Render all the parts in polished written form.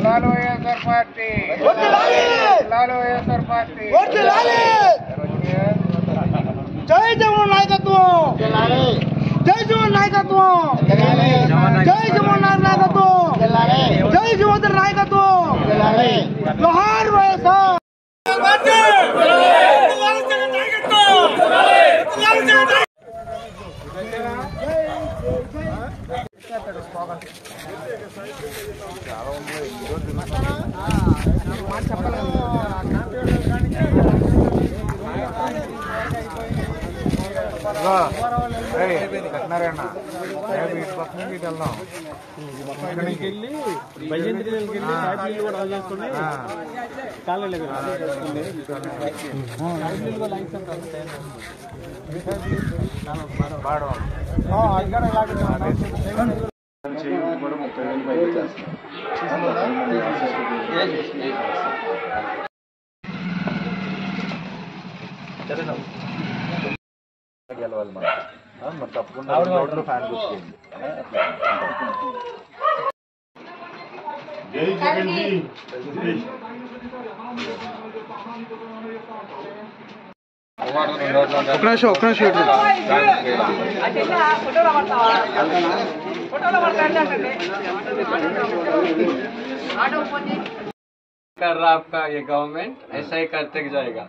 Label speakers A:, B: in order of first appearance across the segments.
A: लालो వైఎస్ఆర్ పార్టీ లాలో వైఎస్ఆర్ పార్టీ జై జగన్ నాయకత్వం జై జగన్ నాయకత్వం జై జగన్ నాయకత్వం జై జగన్ నాయకత్వం జోహార్ వైఎస్ఆర్ పార్టీ లాలో జగన్ నాయకత్వం లాలో జగన్ సత్యనారాయణ ఇటు పక్క నుంచి ఇటు వెళ్దాం వెళ్ళి బయ్యంత్రికి వెళ్ళి కూడా చేసుకుని కాళ్ళు
B: గెలవాలి మనం తప్పకుండా రోడ్లు ఫ్యాన్ కూర్చుంది
A: ఒక్క నిమిషం
C: कर रहा आपका ये गवर्नमेंट ऐसा ही करते जाएगा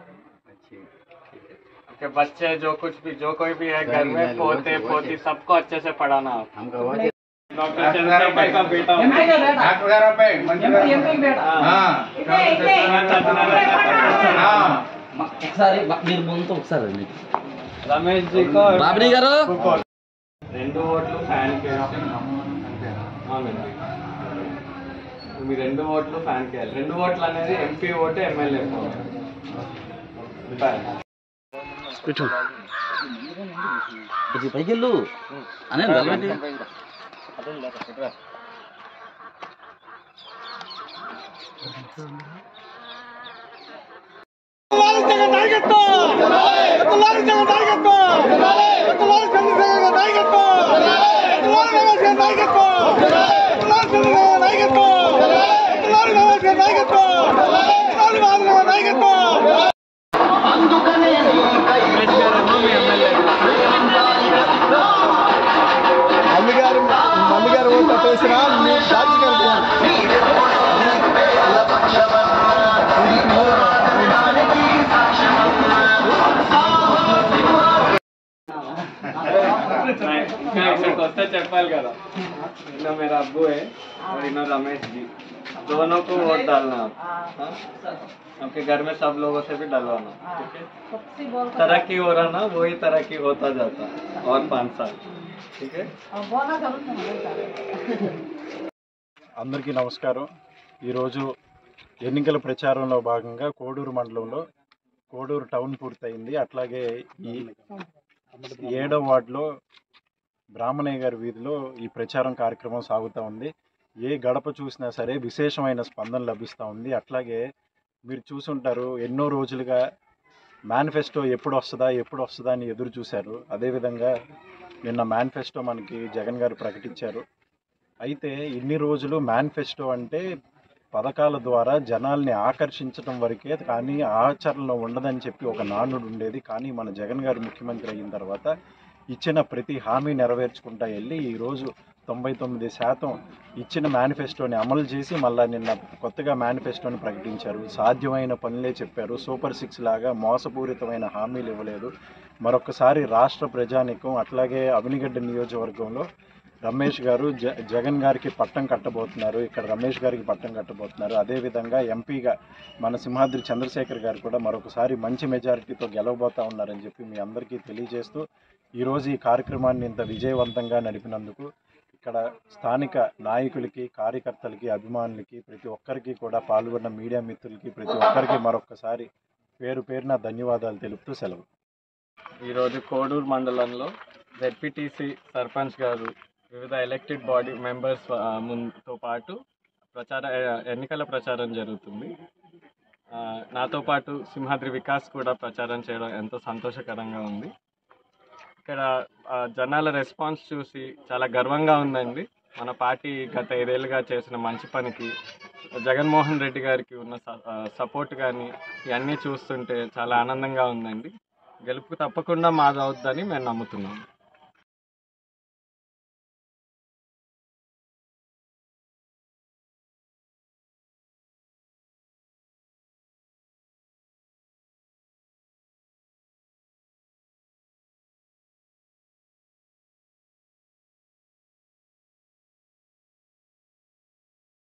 C: कि बच्चे जो कुछ भी जो कोई भी है घर में पोते पोती सबको अच्छे से पढ़ाना डॉक्टर चंद्रशेखर का बेटा रमेश जी को बाबरी गारू 2 ఓట్లు ఫ్యాన్ కి మీ 2 ఓట్లు ఫ్యాన్ కి 2 ఓట్లు అనేది ఎంపీ ఓటు ఎమ్మెల్యే
D: ఇది పైకి వెళ్ళు అనే
A: మల్లిగారు ఓటు వేసినా
C: वस्ते चप्पल करा इन्हों मेरा अब्बू है और इन्हों रमेश जी दोनों को वोट डालना आप आपके घर में सब लोगों से भी डलवाना ठीक है तरक्की हो रहा ना वही तरक्की होता जाता और 5 साल ठीक है
B: అందరికీ నమస్కారం ఈ రోజు ఎన్నికల ప్రచారంలో భాగంగా కోడూరు మండలంలో కోడూరు టౌన్ పూర్తయింది అట్లాగే ఈ 7వ వార్డులో బ్రాహ్మణయ్య గారి వీధిలో ఈ ప్రచారం కార్యక్రమం సాగుతూ ఉంది ఏ గడప చూసినా సరే విశేషమైన స్పందన లభిస్తూ ఉంది అట్లాగే మీరు చూసుంటారు ఎన్నో రోజులుగా మేనిఫెస్టో ఎప్పుడు వస్తుందా అని ఎదురు చూశారు అదేవిధంగా నిన్న మేనిఫెస్టో మనకి జగన్ గారు ప్రకటించారు అయితే ఇన్ని రోజులు మేనిఫెస్టో అంటే పథకాల ద్వారా జనాల్ని ఆకర్షించడం వరకే కానీ ఆచరణలో ఉండదని చెప్పి ఒక నానుడు ఉండేది కానీ మన జగన్ గారు ముఖ్యమంత్రి అయిన తర్వాత ఇచ్చిన ప్రతి హామీ నెరవేర్చుకుంటా వెళ్ళి ఈరోజు 99% ఇచ్చిన మేనిఫెస్టోని అమలు చేసి మళ్ళీ నిన్న కొత్తగా మేనిఫెస్టోని ప్రకటించారు సాధ్యమైన పనులే చెప్పారు సూపర్ 6 లాగా మోసపూరితమైన హామీలు ఇవ్వలేదు మరొకసారి రాష్ట్ర ప్రజానీకం అట్లాగే అవినిగడ్డ నియోజకవర్గంలో రమేష్ గారు జగన్ గారికి పట్టం కట్టబోతున్నారు ఇక్కడ రమేష్ గారికి పట్టం కట్టబోతున్నారు అదేవిధంగా ఎంపీగా మన సింహాద్రి చంద్రశేఖర్ గారు కూడా మరొకసారి మంచి మెజారిటీతో గెలవబోతా ఉన్నారని చెప్పి మీ అందరికీ తెలియజేస్తూ ఈరోజు ఈ కార్యక్రమాన్ని ఇంత విజయవంతంగా నడిపినందుకు ఇక్కడ స్థానిక నాయకులకి కార్యకర్తలకి అభిమానులకి ప్రతి ఒక్కరికి కూడా పాల్గొన్న మీడియా మిత్రులకి ప్రతి ఒక్కరికి మరొకసారి పేరున ధన్యవాదాలు తెలుపుతూ సెలవు
C: ఈరోజు కోడూరు మండలంలో జెడ్పీటీసీ సర్పంచ్ గారు వివిధ ఎలక్టెడ్ బాడీ మెంబర్స్ తో పాటు ఎన్నికల ప్రచారం జరుగుతుంది నాతో పాటు సింహాద్రి వికాస్ కూడా ప్రచారం చేయడం ఎంతో సంతోషకరంగా ఉంది ఇక్కడ జనాల రెస్పాన్స్ చూసి చాలా గర్వంగా ఉందండి మన పార్టీ గత 5 ఏళ్ళుగా చేసిన మంచి పనికి జగన్మోహన్ రెడ్డి గారికి ఉన్న సపోర్ట్ కానీ ఇవన్నీ చూస్తుంటే చాలా ఆనందంగా ఉందండి. గెలుపు తప్పకుండా మాదవుద్దని మేము నమ్ముతున్నాము.